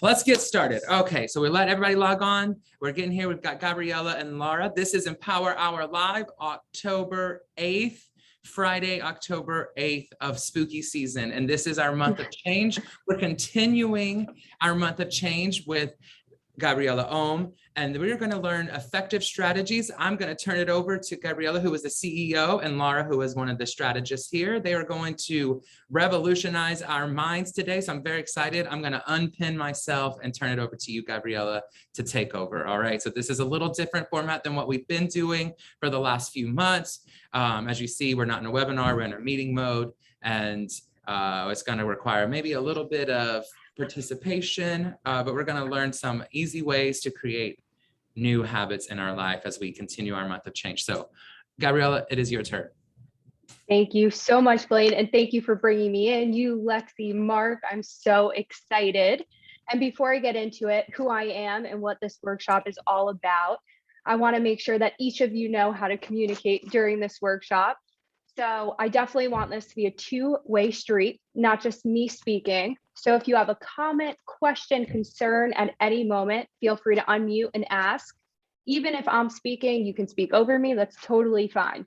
Let's get started. Okay, so we let everybody log on. We're getting here. We've got Gabriella and Laura. This is Empower Hour Live, October 8th, Friday, October 8th of spooky season. And this is our month of change. We're continuing our month of change with GabriellaOM, and we're going to learn effective strategies. I'm going to turn it over to Gabriella, who is the CEO, and Laura, who is one of the strategists here. They are going to revolutionize our minds today, so I'm very excited. I'm going to unpin myself and turn it over to you, Gabriella, to take over. All right, so this is a little different format than what we've been doing for the last few months. As you see, we're not in a webinar, we're in a meeting mode, and it's going to require maybe a little bit of participation, but we're going to learn some easy ways to create new habits in our life as we continue our month of change. So, Gabriella, it is your turn. Thank you so much, Blaine, and thank you for bringing me in. You, Lexi, Mark, I'm so excited. And before I get into it, who I am and what this workshop is all about, I want to make sure that each of you know how to communicate during this workshop. So I definitely want this to be a two-way street, not just me speaking. So if you have a comment, question, concern at any moment, feel free to unmute and ask. Even if I'm speaking, you can speak over me. That's totally fine.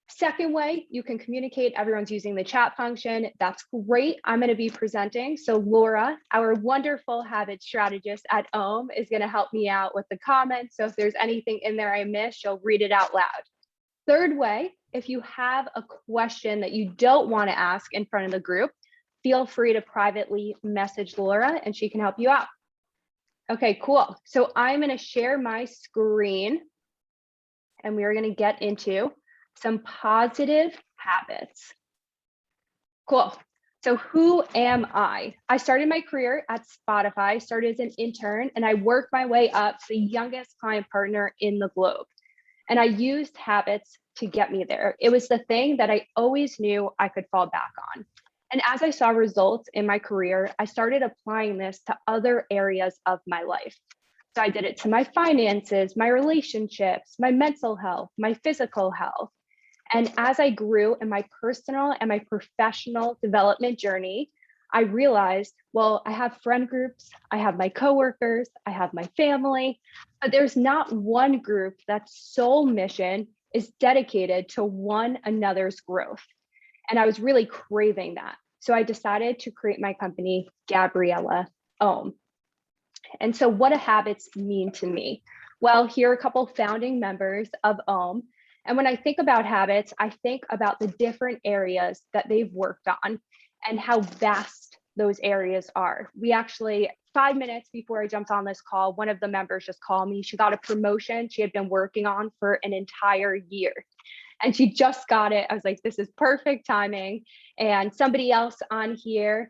Second way, you can communicate. Everyone's using the chat function. That's great. I'm going to be presenting. So Laura, our wonderful habit strategist at OM, is going to help me out with the comments. So if there's anything in there I missed, she'll read it out loud. Third way, if you have a question that you don't want to ask in front of the group, feel free to privately message Laura and she can help you out. Okay, cool. So I'm going to share my screen and we are going to get into some positive habits. Cool. So who am I? I started my career at Spotify, started as an intern, and I worked my way up to the youngest client partner in the globe. And I used habits to get me there. It was the thing that I always knew I could fall back on. And as I saw results in my career, I started applying this to other areas of my life. So I did it to my finances, my relationships, my mental health, my physical health. And as I grew in my personal and my professional development journey, I realized, well, I have friend groups, I have my coworkers, I have my family, but there's not one group that's sole mission is dedicated to one another's growth. And I was really craving that. So I decided to create my company, GabriellaOM. And so what do habits mean to me? Well, here are a couple founding members of OM. And when I think about habits, I think about the different areas that they've worked on and how vast those areas are. We actually, 5 minutes before I jumped on this call, one of the members just called me. She got a promotion she had been working on for an entire year. And she just got it. I was like, this is perfect timing. And somebody else on here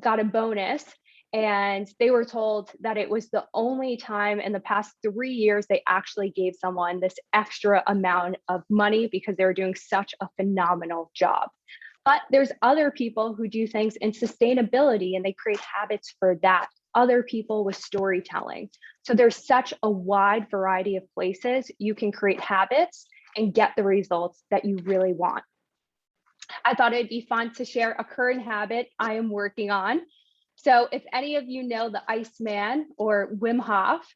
got a bonus. And they were told that it was the only time in the past 3 years they actually gave someone this extra amount of money because they were doing such a phenomenal job. But there's other people who do things in sustainability and they create habits for that. Other people with storytelling. So there's such a wide variety of places you can create habits and get the results that you really want. I thought it'd be fun to share a current habit I am working on. So if any of you know the Iceman or Wim Hof,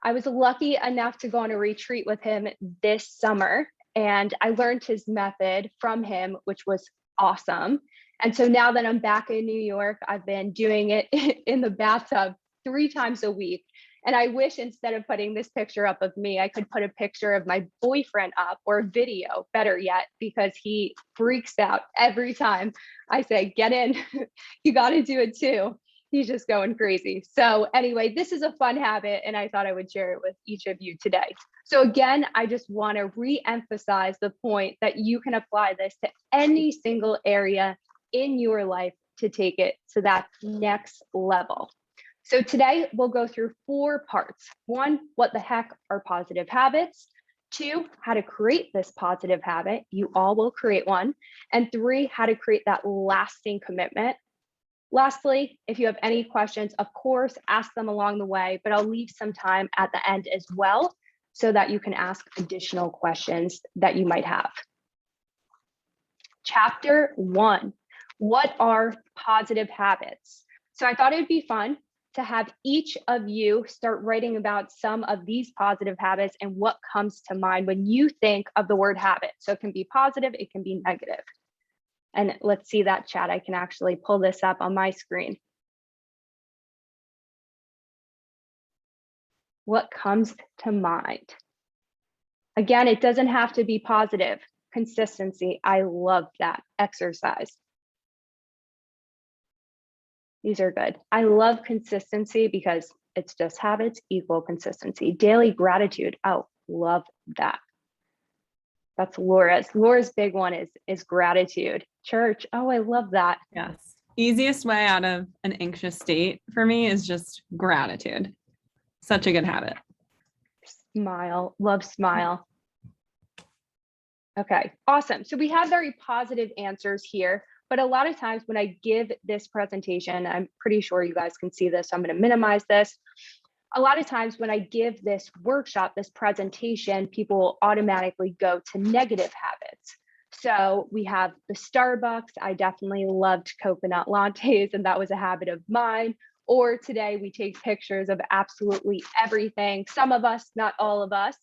I was lucky enough to go on a retreat with him this summer. And I learned his method from him, which was awesome. And so now that I'm back in New York, I've been doing it in the bathtub 3 times a week. And I wish instead of putting this picture up of me, I could put a picture of my boyfriend up or a video, better yet, because he freaks out every time I say, get in, you got to do it too. He's just going crazy. So anyway, this is a fun habit and I thought I would share it with each of you today. So again, I just want to re-emphasize the point that you can apply this to any single area in your life to take it to that next level. So today we'll go through 4 parts. 1, what the heck are positive habits? 2, how to create this positive habit. You all will create one. And 3, how to create that lasting commitment. Lastly, if you have any questions, of course, ask them along the way, but I'll leave some time at the end as well so that you can ask additional questions that you might have. Chapter 1, what are positive habits? So I thought it'd be fun to have each of you start writing about some of these positive habits and what comes to mind when you think of the word habit. So it can be positive, it can be negative. And let's see that chat. I can actually pull this up on my screen. What comes to mind? Again, it doesn't have to be positive. Consistency. I love that. Exercise. These are good. I love consistency because it's just habits equal consistency. Daily gratitude. Oh, love that. That's Laura's. Laura's big one is gratitude. Church. Oh, I love that. Yes. Easiest way out of an anxious state for me is just gratitude. Such a good habit. Smile. Love smile. Okay, awesome. So we have very positive answers here, but a lot of times when I give this presentation, I'm pretty sure you guys can see this, so I'm going to minimize this. A lot of times when I give this workshop, this presentation, people will automatically go to negative habits. So we have the Starbucks. I definitely loved coconut lattes, and that was a habit of mine. Or today we take pictures of absolutely everything. Some of us, not all of us.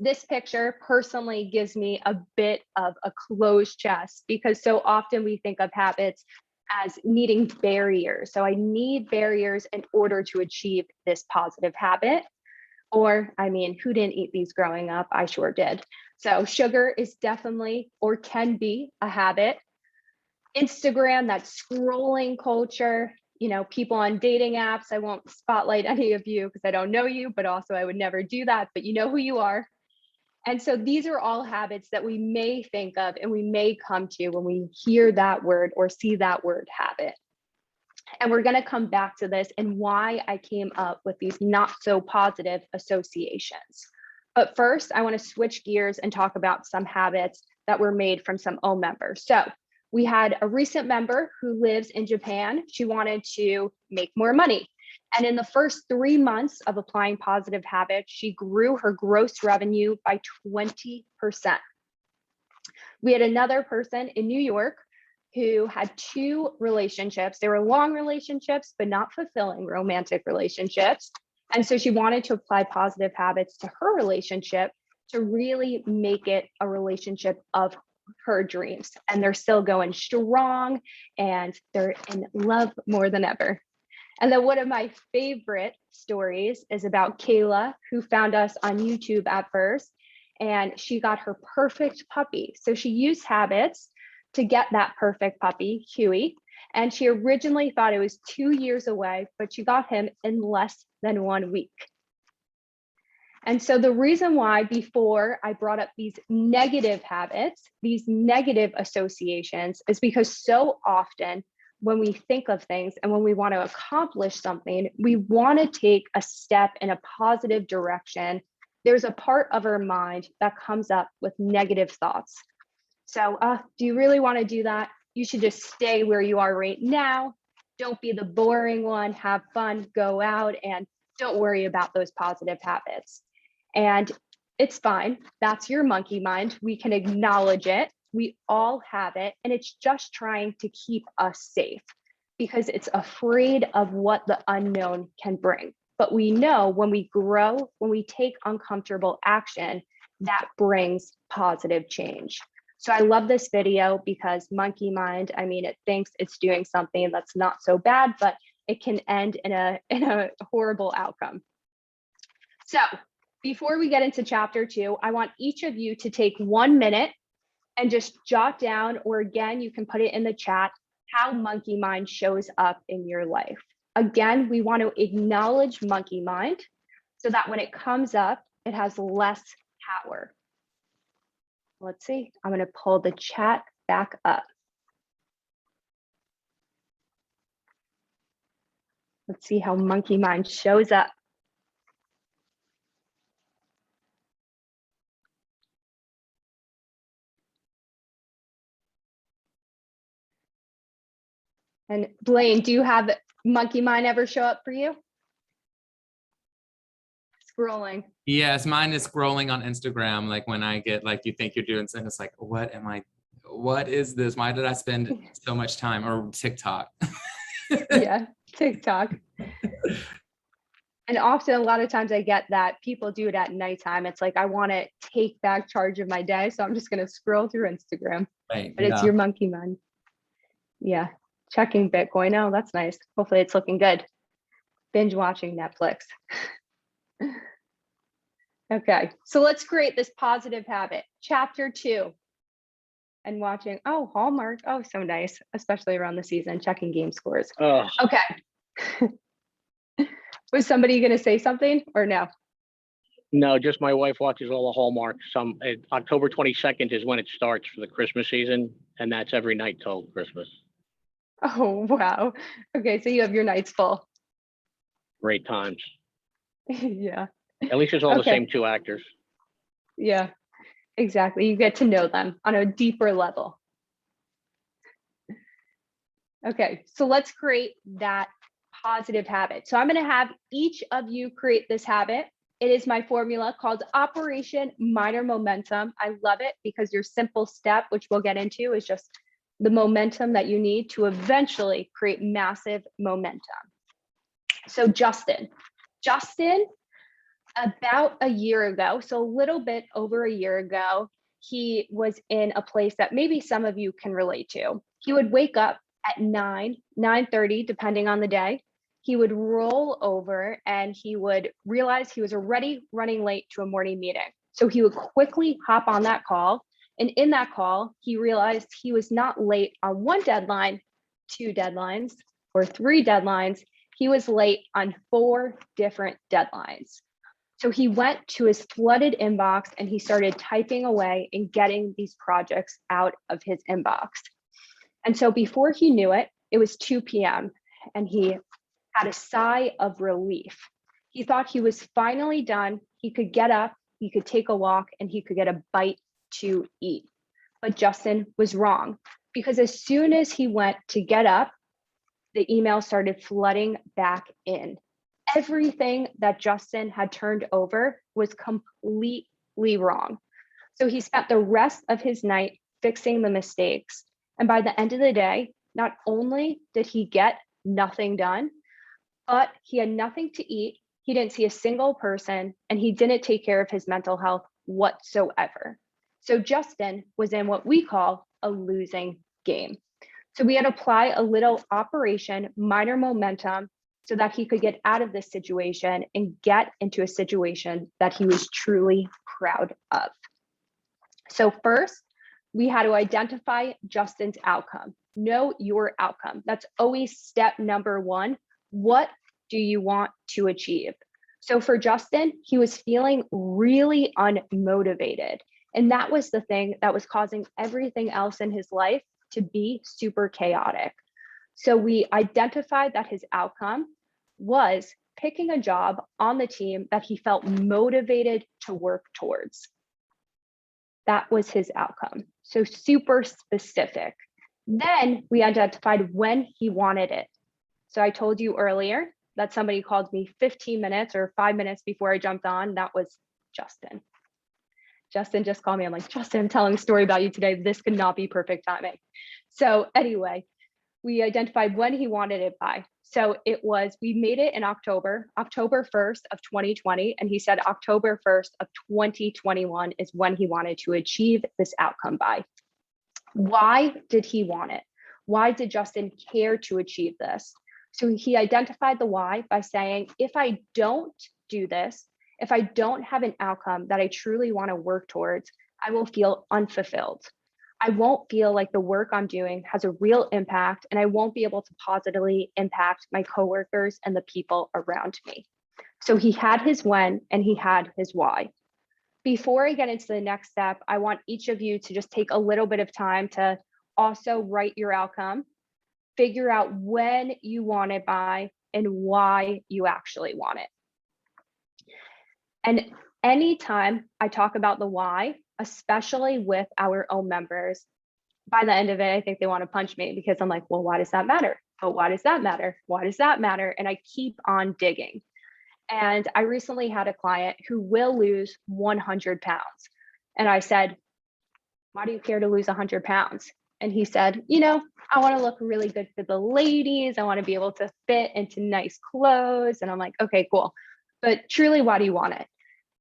This picture personally gives me a bit of a closed chest because so often we think of habits as needing barriers. So I need barriers in order to achieve this positive habit. Or, I mean, who didn't eat these growing up? I sure did. So sugar is definitely or can be a habit. Instagram, that scrolling culture, people on dating apps. I won't spotlight any of you because I don't know you, but also I would never do that, but you know who you are. And so these are all habits that we may think of and we may come to when we hear that word or see that word habit. And we're going to come back to this and why I came up with these not so positive associations. But first, I want to switch gears and talk about some habits that were made from some OM members. So we had a recent member who lives in Japan. She wanted to make more money. And in the first 3 months of applying positive habits, she grew her gross revenue by 20%. We had another person in New York who had 2 relationships. They were long relationships, but not fulfilling romantic relationships. And so she wanted to apply positive habits to her relationship to really make it a relationship of her dreams. And they're still going strong and they're in love more than ever. And then one of my favorite stories is about Kayla, who found us on YouTube at first, and she got her perfect puppy. So she used habits to get that perfect puppy, Huey. And she originally thought it was 2 years away, but she got him in less than 1 week. And so the reason why before I brought up these negative habits, these negative associations, is because so often when we think of things and when we want to accomplish something, we want to take a step in a positive direction. There's a part of our mind that comes up with negative thoughts. So do you really want to do that? You should just stay where you are right now. Don't be the boring one. Have fun, go out, and don't worry about those positive habits. And it's fine. That's your monkey mind. We can acknowledge it. We all have it. And it's just trying to keep us safe because it's afraid of what the unknown can bring. But we know when we grow, when we take uncomfortable action, that brings positive change. So I love this video because monkey mind, I mean, it thinks it's doing something that's not so bad, but it can end in a horrible outcome. So before we get into chapter 2, I want each of you to take 1 minute and just jot down, or again, you can put it in the chat, how monkey mind shows up in your life. Again, we want to acknowledge monkey mind so that when it comes up, it has less power. Let's see, I'm going to pull the chat back up. Let's see how monkey mind shows up. And Blaine, do you have monkey mind ever show up for you? Scrolling. Yes, mine is scrolling on Instagram. Like when I get like, you think you're doing something, it's like, what is this? Why did I spend so much time? Or TikTok. Yeah. TikTok. And often, a lot of times I get that people do it at nighttime. It's like, I want to take back charge of my day. So I'm just going to scroll through Instagram, Right. but it's your monkey mind. Yeah. Checking Bitcoin. Oh, that's nice. Hopefully it's looking good. Binge watching Netflix. Okay. So let's create this positive habit. Chapter 2. And watching. Oh, Hallmark. Oh, so nice. Especially around the season, checking game scores. Oh, Okay. Was somebody going to say something or no? no, just my wife watches all the Hallmark. October 22nd is when it starts for the Christmas season, and that's every night till Christmas. Oh, wow. Okay. So you have your nights full. Great times. Yeah. At least it's all the Okay. same 2 actors. Yeah, exactly. You get to know them on a deeper level. Okay. So let's create that positive habit. So I'm going to have each of you create this habit. It is my formula called Operation Minor Momentum. I love it because your simple step, which we'll get into, is just the momentum that you need to eventually create massive momentum. So Justin, about a year ago, so a little bit over a year ago, he was in a place that maybe some of you can relate to. He would wake up at 9:30, depending on the day. He would roll over and he would realize he was already running late to a morning meeting. So he would quickly hop on that call. And in that call, he realized he was not late on 1 deadline, 2 deadlines, or 3 deadlines. He was late on 4 different deadlines. So he went to his flooded inbox and he started typing away and getting these projects out of his inbox. And so before he knew it, it was 2 p.m. and he had a sigh of relief. He thought he was finally done. He could get up, he could take a walk, and he could get a bite to eat. But Justin was wrong, because as soon as he went to get up, the email started flooding back in. Everything that Justin had turned over was completely wrong. So he spent the rest of his night fixing the mistakes. And by the end of the day, not only did he get nothing done, but he had nothing to eat. He didn't see a single person, and he didn't take care of his mental health whatsoever. So Justin was in what we call a losing game. So we had to apply a little Operation Minor Momentum so that he could get out of this situation and get into a situation that he was truly proud of. So first, we had to identify Justin's outcome. Know your outcome. That's always step number 1. What do you want to achieve? So for Justin, he was feeling really unmotivated. And that was the thing that was causing everything else in his life to be super chaotic. So we identified that his outcome was picking a job on the team that he felt motivated to work towards. That was his outcome. So super specific. Then we identified when he wanted it. So I told you earlier that somebody called me 15 minutes or 5 minutes before I jumped on. That was Justin. Justin just called me. I'm like, Justin, I'm telling a story about you today. This could not be perfect timing. So anyway, we identified when he wanted it by. So it was, we made it in October 1st of 2020. And he said October 1st of 2021 is when he wanted to achieve this outcome by. Why did he want it? Why did Justin care to achieve this? So he identified the why by saying, if I don't do this, if I don't have an outcome that I truly want to work towards, I will feel unfulfilled. I won't feel like the work I'm doing has a real impact, and I won't be able to positively impact my coworkers and the people around me. So he had his when and he had his why. Before I get into the next step, I want each of you to just take a little bit of time to also write your outcome, figure out when you want it by and why you actually want it. And anytime I talk about the why, especially with our own members, by the end of it, I think they want to punch me because I'm like, well, why does that matter? But why does that matter? Why does that matter? And I keep on digging. And I recently had a client who will lose 100 pounds. And I said, why do you care to lose 100 pounds? And he said, I want to look really good for the ladies. I want to be able to fit into nice clothes. And I'm like, okay, cool. But truly, why do you want it?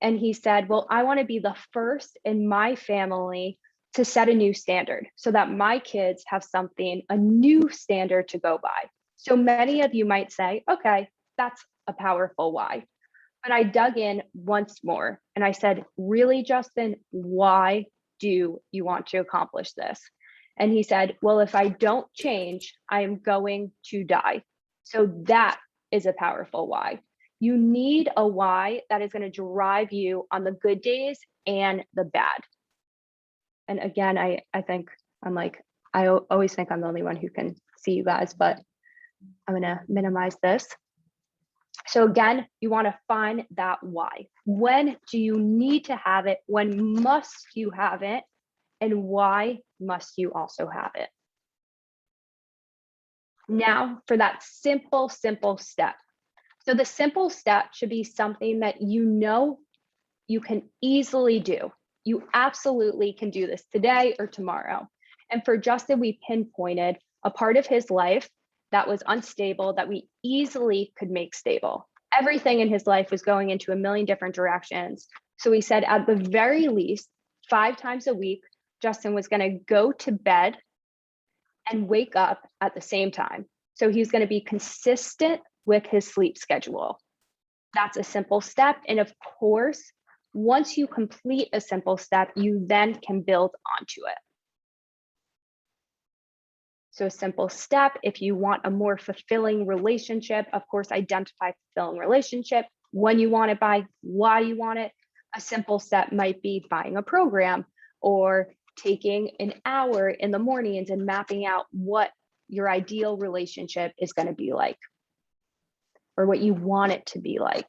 And he said, well, I want to be the first in my family to set a new standard so that my kids have a new standard to go by. So many of you might say, okay, that's a powerful why. But I dug in once more and I said, really, Justin, why do you want to accomplish this? And he said, well, if I don't change, I am going to die. So that is a powerful why. You need a why that is going to drive you on the good days and the bad. And again, I think I always think I'm the only one who can see you guys, but I'm going to minimize this. So again, you want to find that why. When do you need to have it? When must you have it? And why must you also have it? Now for that simple step. So the simple step should be something that you can easily do. You absolutely can do this today or tomorrow. And for Justin, we pinpointed a part of his life that was unstable that we easily could make stable. Everything in his life was going into a million different directions. So we said at the very least, 5 times a week, Justin was going to go to bed and wake up at the same time. So he's going to be consistent with his sleep schedule. That's a simple step. And of course, once you complete a simple step, you then can build onto it. So a simple step, if you want a more fulfilling relationship, of course, identify fulfilling relationship, when you want it by, why you want it. A simple step might be buying a program or taking an hour in the mornings and mapping out what your ideal relationship is going to be like or what you want it to be like.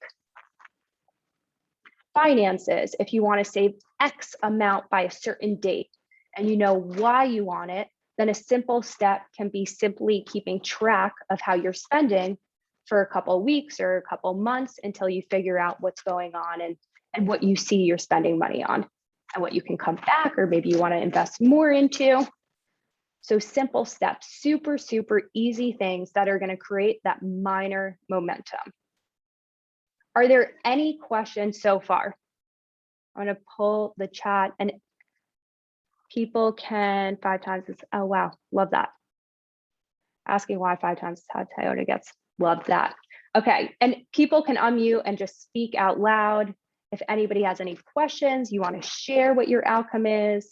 Finances, if you want to save X amount by a certain date and you know why you want it, then a simple step can be simply keeping track of how you're spending for a couple of weeks or a couple of months until you figure out what's going on and what you see you're spending money on and what you can come back or maybe you want to invest more into. So simple steps, super easy things that are going to create that minor momentum. Are there any questions so far? I'm going to pull the chat and people can 5 times. Oh, wow. Love that. Asking why 5 times is how Toyota gets. Love that. Okay. And people can unmute and just speak out loud. If anybody has any questions, you want to share what your outcome is.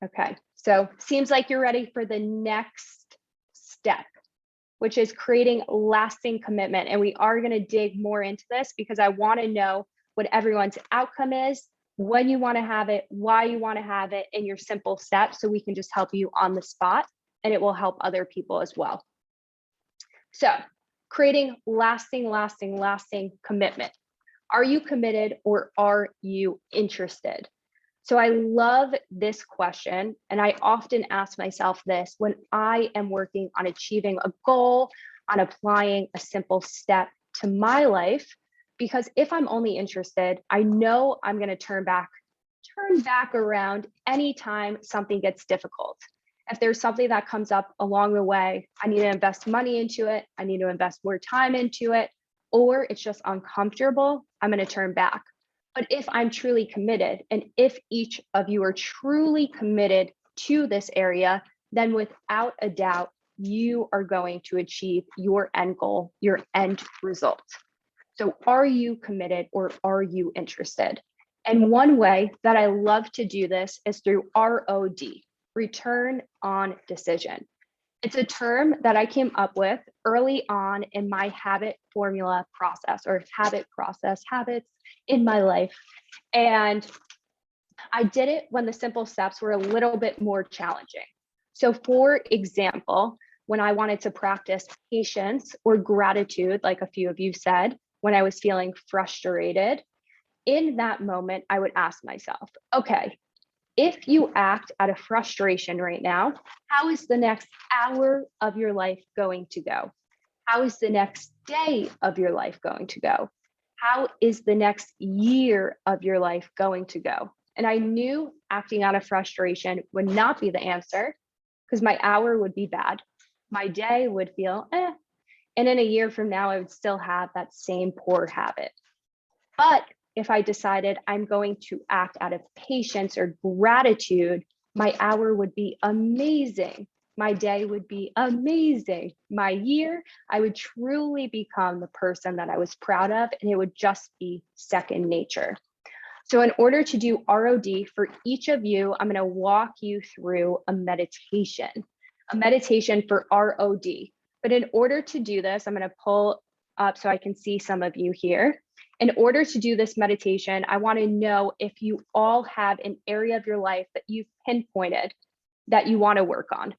Okay. So seems like you're ready for the next step, which is creating lasting commitment. And we are going to dig more into this because I want to know what everyone's outcome is, when you want to have it, why you want to have it, in your simple steps, so we can just help you on the spot and it will help other people as well. So creating lasting commitment. Are you committed or are you interested? So I love this question. And I often ask myself this when I am working on achieving a goal, on applying a simple step to my life, because if I'm only interested, I know I'm going to turn back around anytime something gets difficult. If there's something that comes up along the way, I need to invest money into it. I need to invest more time into it, or it's just uncomfortable, I'm going to turn back. But if I'm truly committed, and if each of you are truly committed to this area, then without a doubt, you are going to achieve your end goal, your end result. So are you committed or are you interested? And one way that I love to do this is through ROD, return on decision. It's a term that I came up with early on in my habit formula process or habits in my life. And I did it when the simple steps were a little bit more challenging. So for example, when I wanted to practice patience or gratitude, like a few of you said, when I was feeling frustrated, in that moment, I would ask myself, okay, if you act out of frustration right now, how is the next hour of your life going to go? How is the next day of your life going to go? How is the next year of your life going to go? And I knew acting out of frustration would not be the answer because my hour would be bad. My day would feel eh. And in a year from now, I would still have that same poor habit. But if I decided I'm going to act out of patience or gratitude, my hour would be amazing. My day would be amazing. My year, I would truly become the person that I was proud of, and it would just be second nature. So in order to do ROD for each of you, I'm going to walk you through a meditation for ROD. But in order to do this, I'm going to pull up so I can see some of you here. In order to do this meditation, I want to know if you all have an area of your life that you've pinpointed that you want to work on,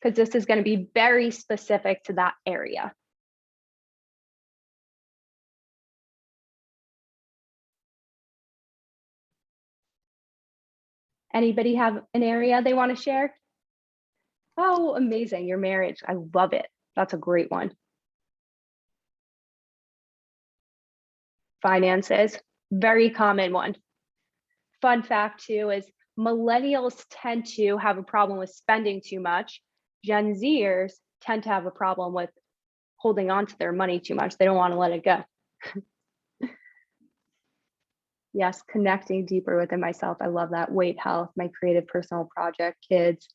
because this is going to be very specific to that area. Anybody have an area they want to share? Oh, amazing. Your marriage. I love it. That's a great one. Finances, very common one. Fun fact too is millennials tend to have a problem with spending too much. Gen Zers tend to have a problem with holding on to their money too much. They don't want to let it go. Yes, connecting deeper within myself. I love that. Weight health, my creative personal project, kids.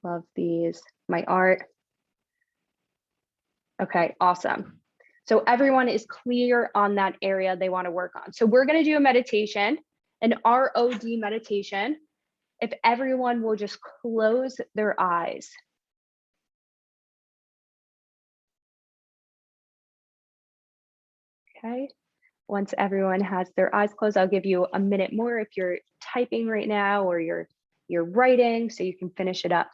Love these. My art. Okay, awesome. So everyone is clear on that area they want to work on. So we're going to do a meditation, an ROD meditation. If everyone will just close their eyes. Okay. Once everyone has their eyes closed, I'll give you a minute more if you're typing right now or you're writing so you can finish it up.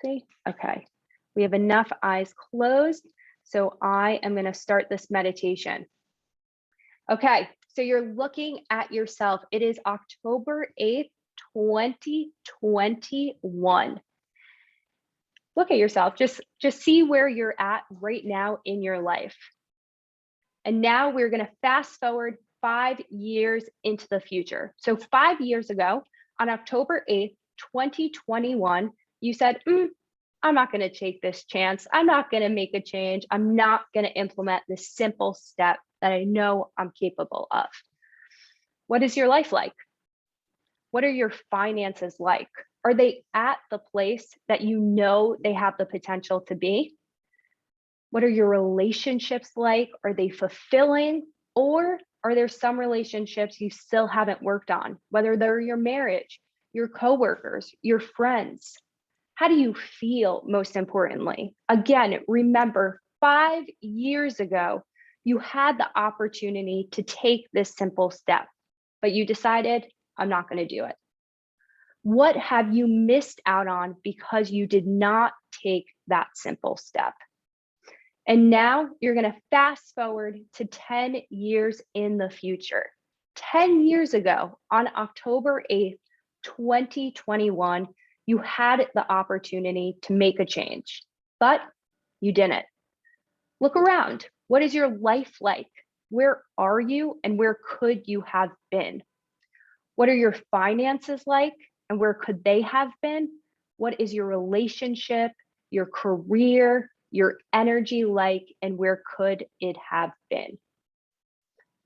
See? Okay. We have enough eyes closed. So I am going to start this meditation. Okay. So you're looking at yourself. It is October 8th, 2021. Look at yourself. Just see where you're at right now in your life. And now we're going to fast forward 5 years into the future. So 5 years ago, on October 8th, 2021, you said, I'm not going to take this chance. I'm not going to make a change. I'm not going to implement this simple step that I know I'm capable of. What is your life like? What are your finances like? Are they at the place that you know they have the potential to be? What are your relationships like? Are they fulfilling? Or are there some relationships you still haven't worked on, whether they're your marriage, your coworkers, your friends? How do you feel, most importantly? Again, remember, 5 years ago, you had the opportunity to take this simple step, but you decided, I'm not going to do it. What have you missed out on because you did not take that simple step? And now you're going to fast forward to 10 years in the future. 10 years ago, on October 8th, 2021, you had the opportunity to make a change, but you didn't. Look around. What is your life like? Where are you and where could you have been? What are your finances like and where could they have been? What is your relationship, your career, your energy like, and where could it have been?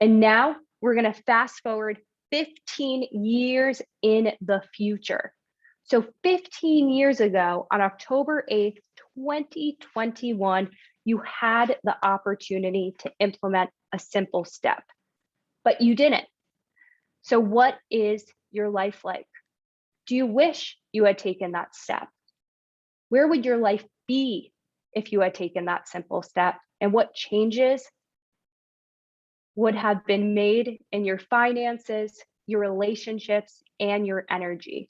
And now we're going to fast forward 15 years in the future. So 15 years ago, on October 8th, 2021, you had the opportunity to implement a simple step, but you didn't. So what is your life like? Do you wish you had taken that step? Where would your life be if you had taken that simple step? And what changes would have been made in your finances, your relationships, and your energy?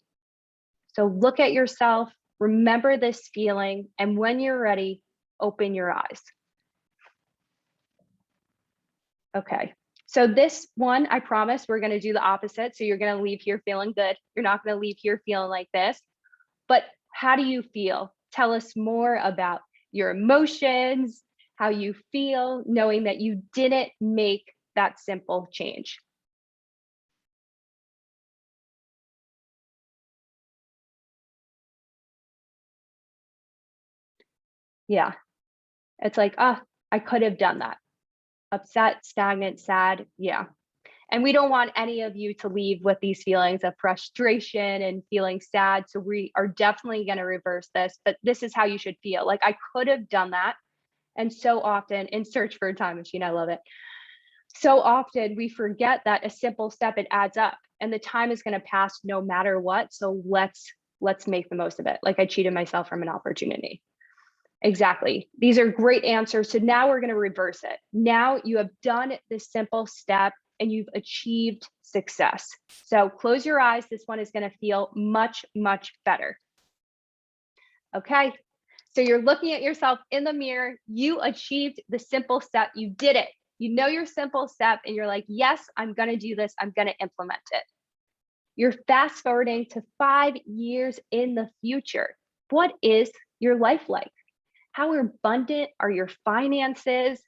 So look at yourself, remember this feeling, and when you're ready, open your eyes. Okay, so this one, I promise we're going to do the opposite. So you're going to leave here feeling good. You're not going to leave here feeling like this. But how do you feel? Tell us more about your emotions, how you feel, knowing that you didn't make that simple change. Yeah, it's like, I could have done that. Upset, stagnant, sad. Yeah. And we don't want any of you to leave with these feelings of frustration and feeling sad. So we are definitely going to reverse this, but this is how you should feel. Like, I could have done that. And so often in Search for a Time Machine, I love it. So often we forget that a simple step, it adds up, and the time is going to pass no matter what. So let's make the most of it. Like, I cheated myself from an opportunity. Exactly. These are great answers. So now we're going to reverse it. Now you have done this simple step and you've achieved success. So close your eyes. This one is going to feel much, much better. Okay. So you're looking at yourself in the mirror. You achieved the simple step. You did it. You know your simple step and you're like, yes, I'm going to do this. I'm going to implement it. You're fast forwarding to 5 years in the future. What is your life like? How abundant are your finances?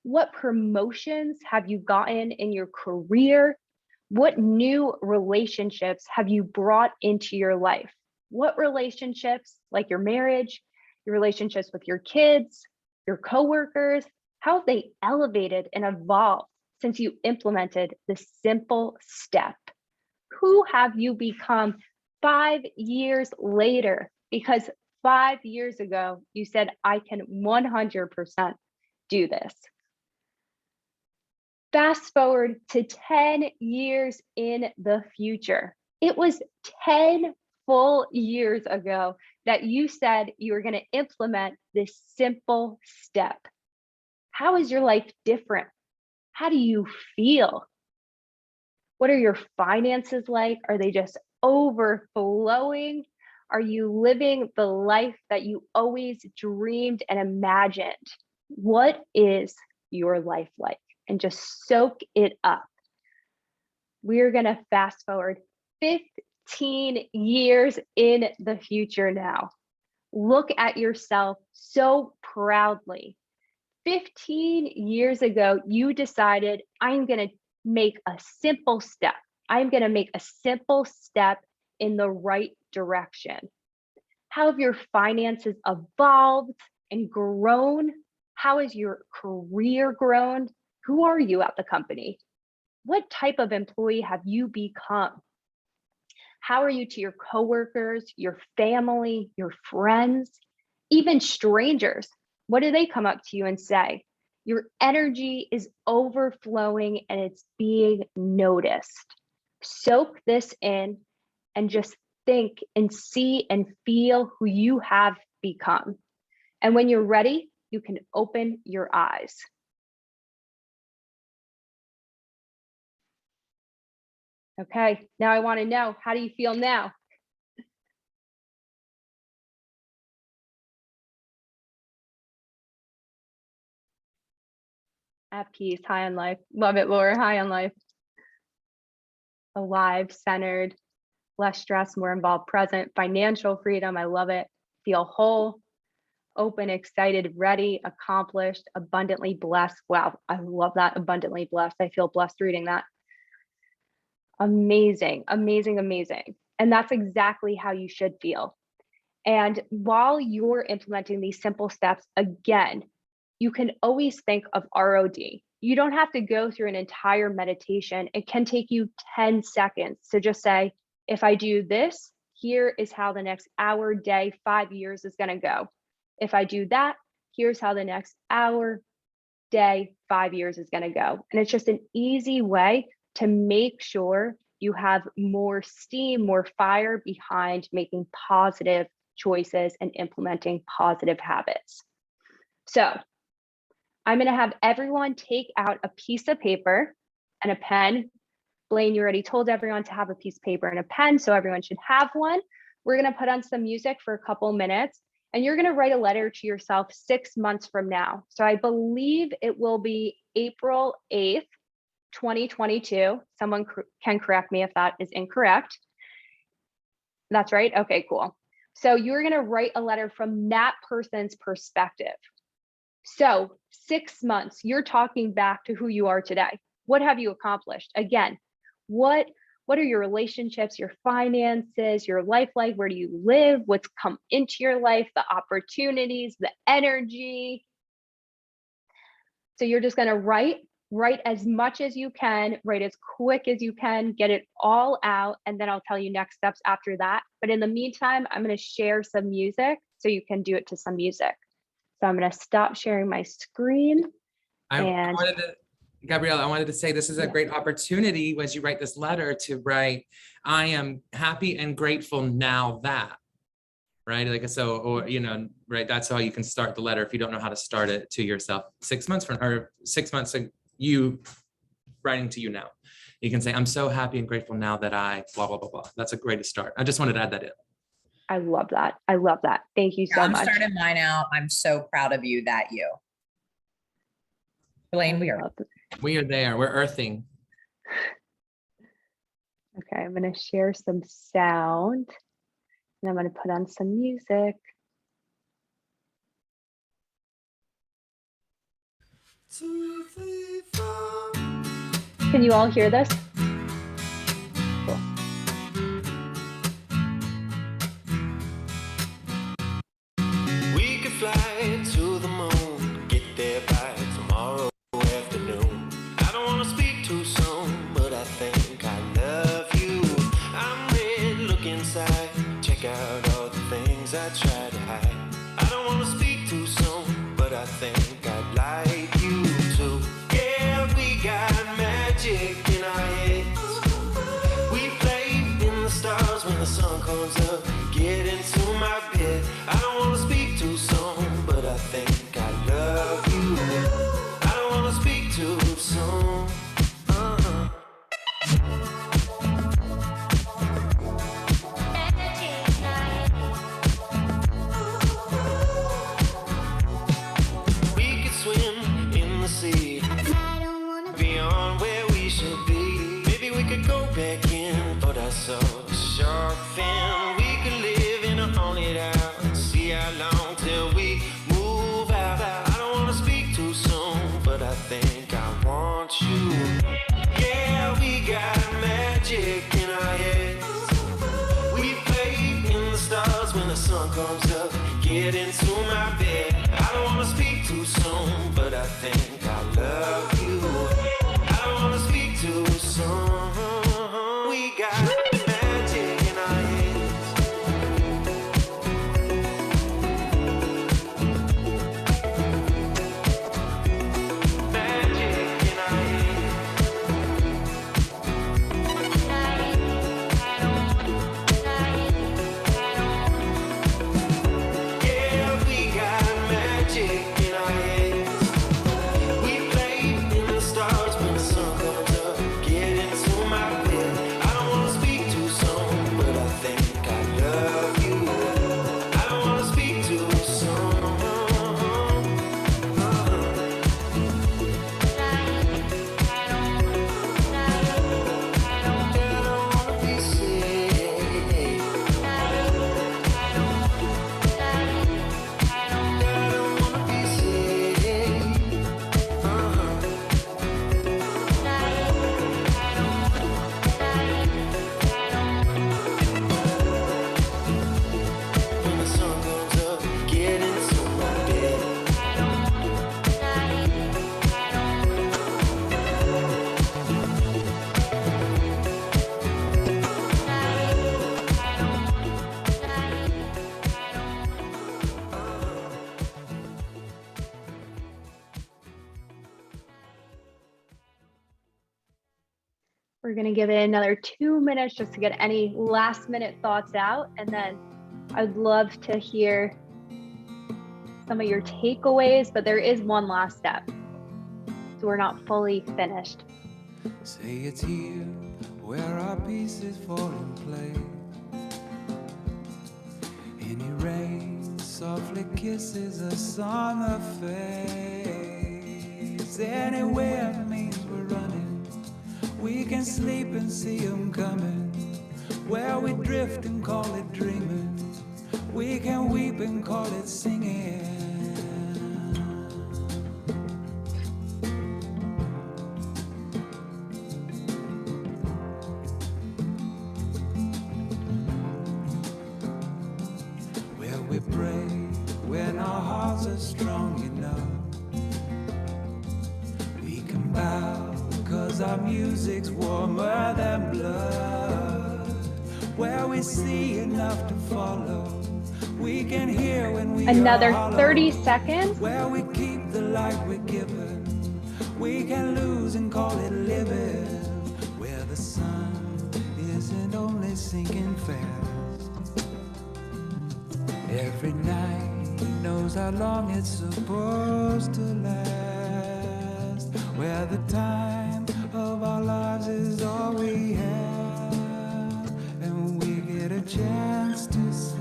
What promotions have you gotten in your career? What new relationships have you brought into your life? What relationships, like your marriage, your relationships with your kids, your coworkers, how have they elevated and evolved since you implemented this simple step? Who have you become 5 years later? Because 5 years ago, you said, I can 100% do this. Fast forward to 10 years in the future. It was 10 full years ago that you said you were going to implement this simple step. How is your life different? How do you feel? What are your finances like? Are they just overflowing? Are you living the life that you always dreamed and imagined? What is your life like? And just soak it up. We're going to fast forward 15 years in the future now. Look at yourself so proudly. 15 years ago, you decided, I'm going to make a simple step. I'm going to make a simple step in the right direction. How have your finances evolved and grown? How has your career grown? Who are you at the company? What type of employee have you become? How are you to your coworkers, your family, your friends, even strangers? What do they come up to you and say? Your energy is overflowing and it's being noticed. Soak this in and just think and see and feel who you have become. And when you're ready, you can open your eyes. Okay, now I want to know, how do you feel now? At peace, high on life. Love it, Laura, high on life. Alive, centered, less stress, more involved, present, financial freedom. I love it. Feel whole, open, excited, ready, accomplished, abundantly blessed. Wow, I love that, abundantly blessed. I feel blessed reading that. Amazing, amazing, amazing. And that's exactly how you should feel. And while you're implementing these simple steps, again, you can always think of ROD. You don't have to go through an entire meditation. It can take you 10 seconds to just say, if I do this, here is how the next hour, day, 5 years is going to go. If I do that, here's how the next hour, day, 5 years is going to go. And it's just an easy way to make sure you have more steam, more fire behind making positive choices and implementing positive habits. So I'm going to have everyone take out a piece of paper and a pen. Blaine, you already told everyone to have a piece of paper and a pen, so everyone should have one. We're going to put on some music for a couple minutes, and you're going to write a letter to yourself 6 months from now. So I believe it will be April 8th, 2022. Someone can correct me if that is incorrect. That's right. Okay, cool. So you're going to write a letter from that person's perspective. So 6 months, you're talking back to who you are today. What have you accomplished? Again, what are your relationships, your finances, your life like? Where do you live? What's come into your life, the opportunities, the energy? So you're just going to write as much as you can, write as quick as you can, get it all out. And then I'll tell you next steps after that. But in the meantime, I'm going to share some music so you can do it to some music. So I'm going to stop sharing my screen. Gabriella, I wanted to say this is a great opportunity as you write this letter to write, I am happy and grateful now that, right? Like, so, or, you know, right. That's how you can start the letter if you don't know how to start it to yourself. 6 months from her, 6 months of you writing to you now. You can say, I'm so happy and grateful now that I blah, blah, blah, blah. That's a great start. I just wanted to add that in. I love that. I love that. Thank you so much. I'm starting mine out. I'm so proud of you, that you. Blaine, we are there. We're earthing. Okay, I'm going to share some sound and I'm going to put on some music. Can you all hear this? Cool. We could fly to the moon, get there by tomorrow afternoon. I don't want to speak too soon, but I think I love you. I'm ready, look inside, check out all the things I try to hide. I don't want to speak too soon, but I think I'd like you to. Yeah, we got magic in our heads. We play in the stars when the sun comes up. Get into my bed. I don't want to speak too soon, but I think I love you. I don't want to speak too soon. We could swim in the sea, beyond where we should be. Maybe we could go back in, but I saw a shark fin. We could live in a haunted house, see how long till we move out. I don't want to speak too soon, but I think I want you. Yeah, we got magic in our heads. We play in the stars when the sun comes up. Get into my bed. I don't want to speak too soon, but I think I love you. I don't want to speak too soon. We got magic in our heads. Magic in our heads. Yeah, we got magic in our heads. We play in the stars when the sun comes up. Get into my bed. I don't want to speak too soon, but I think I love you. I don't want to speak too soon. I don't want to be safe. I don't want to be safe. When the sun comes up, get into my bed. We're going to give it another 2 minutes just to get any last minute thoughts out. And then I'd love to hear some of your takeaways, but there is one last step. So we're not fully finished. Say it's here where our pieces fall in place. Any rain softly kisses us on the face. Anywhere means we're running. We can sleep and see them coming. Where we drift and call it dreaming. We can weep and call it singing. Where we pray when our hearts are strong enough. We can bow cause our music's warmer than blood. Where we see enough to follow. We can hear when we Another are 30 hollow. seconds. Where we keep the light we're given. We can lose and call it living. Where the sun isn't only sinking fast. Every night knows how long it's supposed to last. Where the time of our lives is all we have. And we get a chance to say.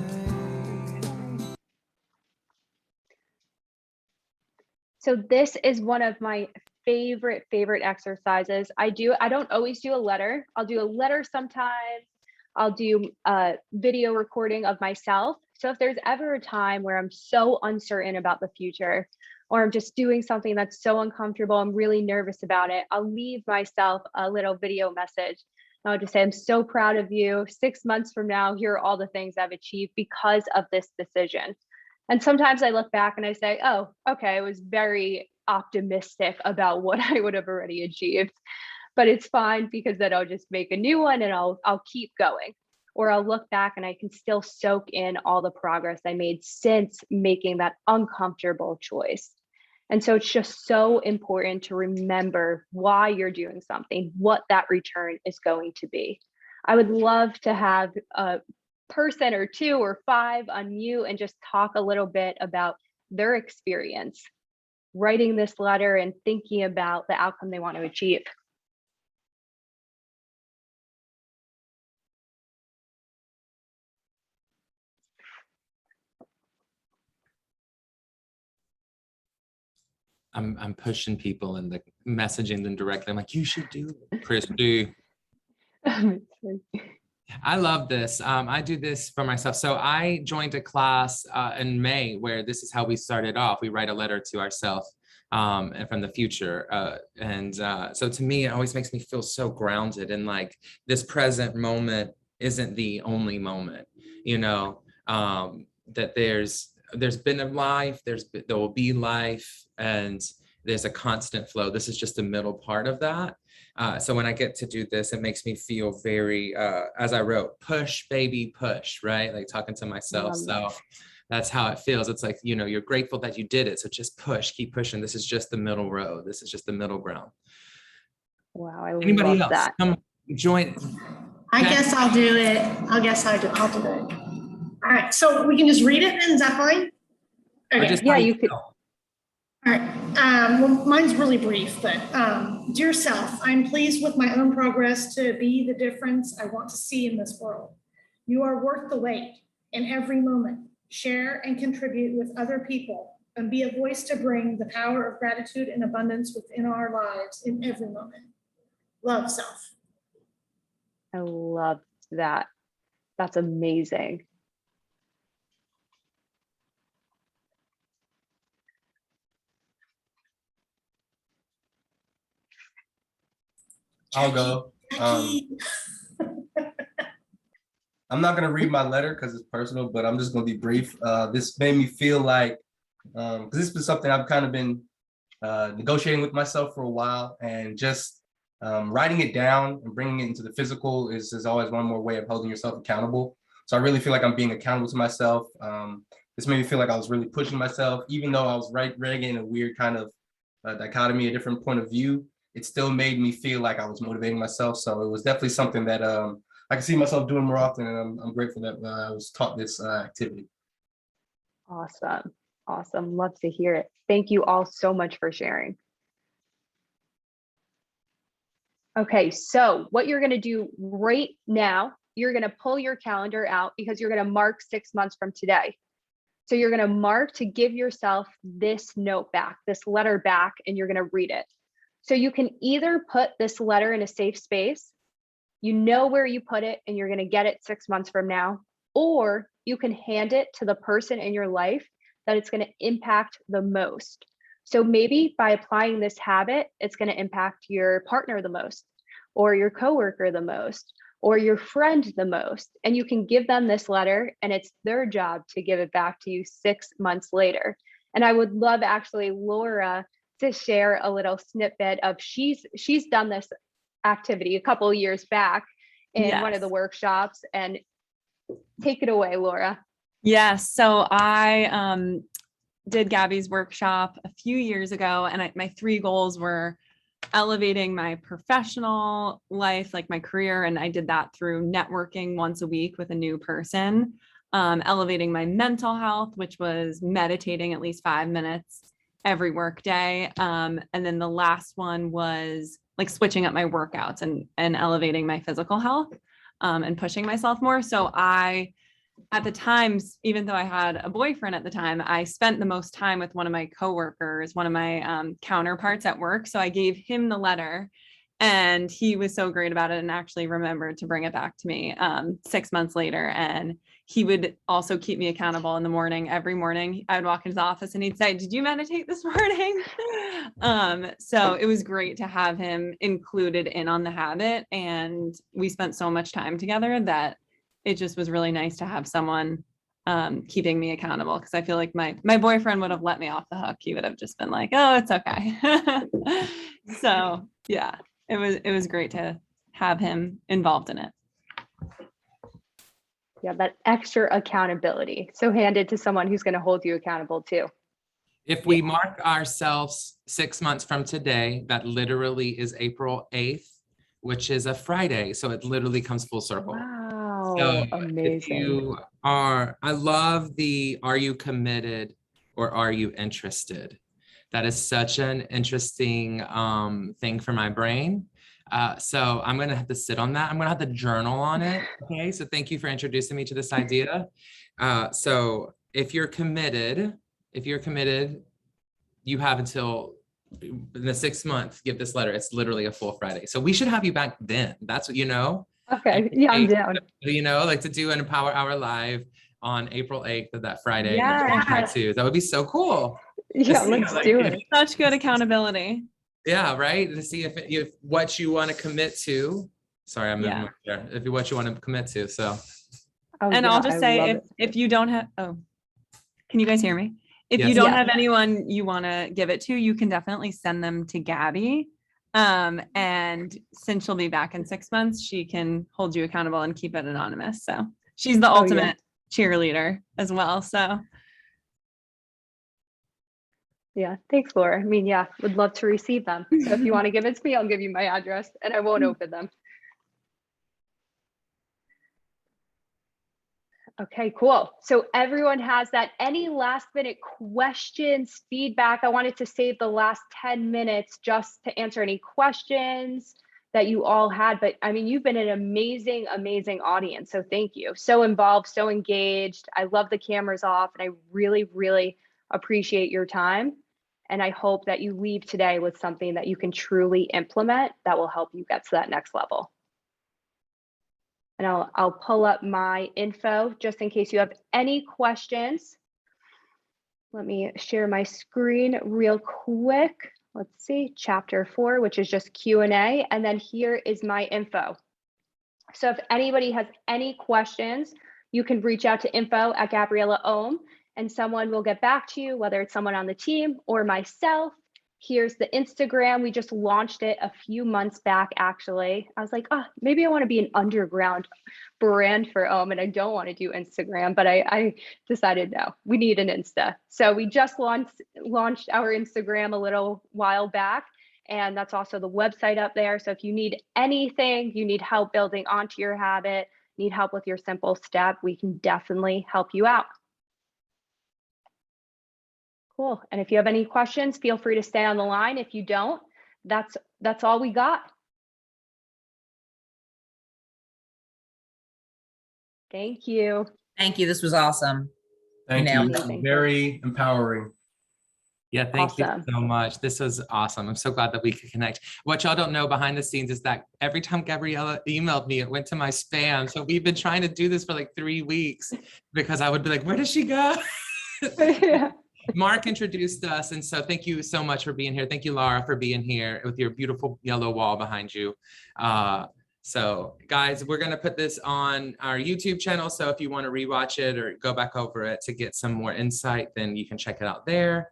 So this is one of my favorite exercises. I don't always do a letter. I'll do a letter sometimes. I'll do a video recording of myself. So if there's ever a time where I'm so uncertain about the future, or I'm just doing something that's so uncomfortable, I'm really nervous about it, I'll leave myself a little video message. And I'll just say, I'm so proud of you. 6 months from now, here are all the things I've achieved because of this decision. And sometimes I look back and I say, oh, okay, I was very optimistic about what I would have already achieved, but it's fine because then I'll just make a new one and I'll keep going. Or I'll look back and I can still soak in all the progress I made since making that uncomfortable choice. And so it's just so important to remember why you're doing something, what that return is going to be. I would love to have a person or 2 or 5 unmute and just talk a little bit about their experience writing this letter and thinking about the outcome they want to achieve. I'm pushing people and messaging them directly. I'm like, you should do it. Chris, do. I love this. I do this for myself. So I joined a class in May where this is how we started off. We write a letter to ourselves and from the future. So to me, it always makes me feel so grounded and like this present moment isn't the only moment, that there's been a life, there will be life, and there's a constant flow. This is just the middle part of that. So when I get to do this, it makes me feel very, as I wrote, push, baby, push, right? Like talking to myself. So that's how it feels. It's like, you're grateful that you did it. So just push, keep pushing. This is just the middle road. This is just the middle ground. Wow, Anybody love else? that. Come join. I guess I'll do it. I'll do it. All right, so we can just read it then, is that fine? Okay. Yeah, you could. All right, well, mine's really brief, but dear self, I'm pleased with my own progress to be the difference I want to see in this world. You are worth the wait in every moment. Share and contribute with other people and be a voice to bring the power of gratitude and abundance within our lives in every moment. Love, self. I love that. That's amazing. I'll go. I'm not gonna read my letter because it's personal, but I'm just gonna be brief. This made me feel like, because this is something I've kind of been negotiating with myself for a while, and just writing it down and bringing it into the physical is always one more way of holding yourself accountable. So I really feel like I'm being accountable to myself. This made me feel like I was really pushing myself, even though I was writing in a weird kind of dichotomy, a different point of view. It still made me feel like I was motivating myself. So it was definitely something that I can see myself doing more often, and I'm grateful that I was taught this activity. Awesome. Awesome. Love to hear it. Thank you all so much for sharing. Okay, so what you're going to do right now, you're going to pull your calendar out because you're going to mark 6 months from today. So you're going to mark to give yourself this note back, this letter back, and you're going to read it. So you can either put this letter in a safe space, you know where you put it, and you're going to get it 6 months from now, or you can hand it to the person in your life that it's going to impact the most. So maybe by applying this habit, it's going to impact your partner the most, or your coworker the most, or your friend the most. And you can give them this letter, and it's their job to give it back to you 6 months later. And I would love actually Laura to share a little snippet of she's done this activity a couple of years back in one of the Yes. workshops. And take it away, Laura. Yes. So I did Gabby's workshop a few years ago, and my 3 goals were elevating my professional life, like my career. And I did that through networking once a week with a new person, elevating my mental health, which was meditating at least 5 minutes every work day. And then the last one was like switching up my workouts and elevating my physical health, and pushing myself more. So at the times, even though I had a boyfriend at the time, I spent the most time with one of my coworkers, one of my counterparts at work. So I gave him the letter, and he was so great about it and actually remembered to bring it back to me 6 months later. And he would also keep me accountable in the morning. Every morning I would walk into the office and he'd say, "Did you meditate this morning?" So it was great to have him included in on the habit. And we spent so much time together that it just was really nice to have someone keeping me accountable, because I feel like my boyfriend would have let me off the hook. He would have just been like, "Oh, it's okay." So yeah, it was great to have him involved in it. Yeah, that extra accountability. So hand it to someone who's going to hold you accountable too. If we mark ourselves 6 months from today, that literally is April 8th, which is a Friday. So it literally comes full circle. Wow, So if amazing. you are, I love the, are you committed or are you interested? That is such an interesting thing for my brain. So I'm going to have to sit on that. I'm going to have to journal on it. Okay. So thank you for introducing me to this idea. So if you're committed, you have until in the 6 months, give this letter. It's literally a full Friday. So we should have you back then. That's what, Okay. Yeah, I'm down. Like to do an Empower Hour live on April 8th of that Friday. Yeah. Too. That would be so cool. Yeah, let's do it. Such good accountability. Yeah, right. To see if what you want to commit to. Sorry, I'm moving there. If you what you want to commit to. So. Oh, And yeah, I'll just I say, love if you don't have, can you guys hear me? If you Yes. don't Yes. have anyone you want to give it to, you can definitely send them to Gabby. And since she'll be back in 6 months, she can hold you accountable and keep it anonymous. So she's the Oh, yeah. ultimate cheerleader as well. So Yeah, thanks, Laura. I mean, yeah, would love to receive them. So if you want to give it to me, I'll give you my address and I won't open them. Okay, cool. So everyone has that. Any last minute questions, feedback? I wanted to save the last 10 minutes just to answer any questions that you all had. But I mean, you've been an amazing, amazing audience. So thank you. So involved, so engaged. I love the cameras off, and I really, really appreciate your time. And I hope that you leave today with something that you can truly implement that will help you get to that next level. And I'll pull up my info just in case you have any questions. Let me share my screen real quick. Let's see, chapter 4, which is just Q&A. And then here is my info. So if anybody has any questions, you can reach out to info@GabriellaOM, and someone will get back to you, whether it's someone on the team or myself. Here's the Instagram. We just launched it a few months back, actually. I was like, oh, maybe I want to be an underground brand for OM, and I don't want to do Instagram, but I decided, no, we need an Insta. So we just launched our Instagram a little while back, and that's also the website up there. So if you need anything, you need help building onto your habit, need help with your simple step, we can definitely help you out. Cool. And if you have any questions, feel free to stay on the line. If you don't, that's all we got. Thank you. Thank you. This was awesome. Thank nailed you. it. Very empowering. Yeah, thank Awesome. you so much. This was awesome. I'm so glad that we could connect. What y'all don't know behind the scenes is that every time Gabriella emailed me, it went to my spam. So we've been trying to do this for like 3 weeks because I would be like, where does she go? Yeah. Mark introduced us. And so thank you so much for being here. Thank you, Laura, for being here with your beautiful yellow wall behind you. So guys, we're going to put this on our YouTube channel. So if you want to rewatch it or go back over it to get some more insight, then you can check it out there.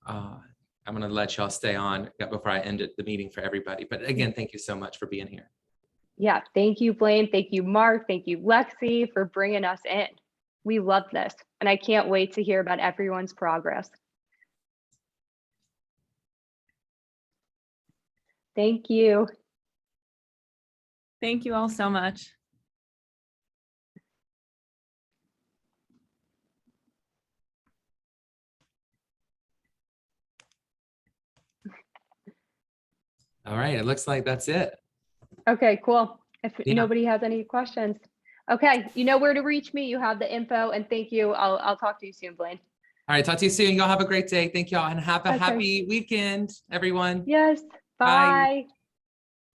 I'm going to let y'all stay on before I end the meeting for everybody. But again, thank you so much for being here. Yeah. Thank you, Blaine. Thank you, Mark. Thank you, Lexi, for bringing us in. We love this. And I can't wait to hear about everyone's progress. Thank you. Thank you all so much. All right. It looks like that's it. Okay, cool. If Yeah. nobody has any questions. Okay, you know where to reach me. You have the info, and thank you. I'll talk to you soon, Blaine. All right. Talk to you soon. Y'all have a great day. Thank y'all and have a Okay. happy weekend, everyone. Yes. Bye. Bye.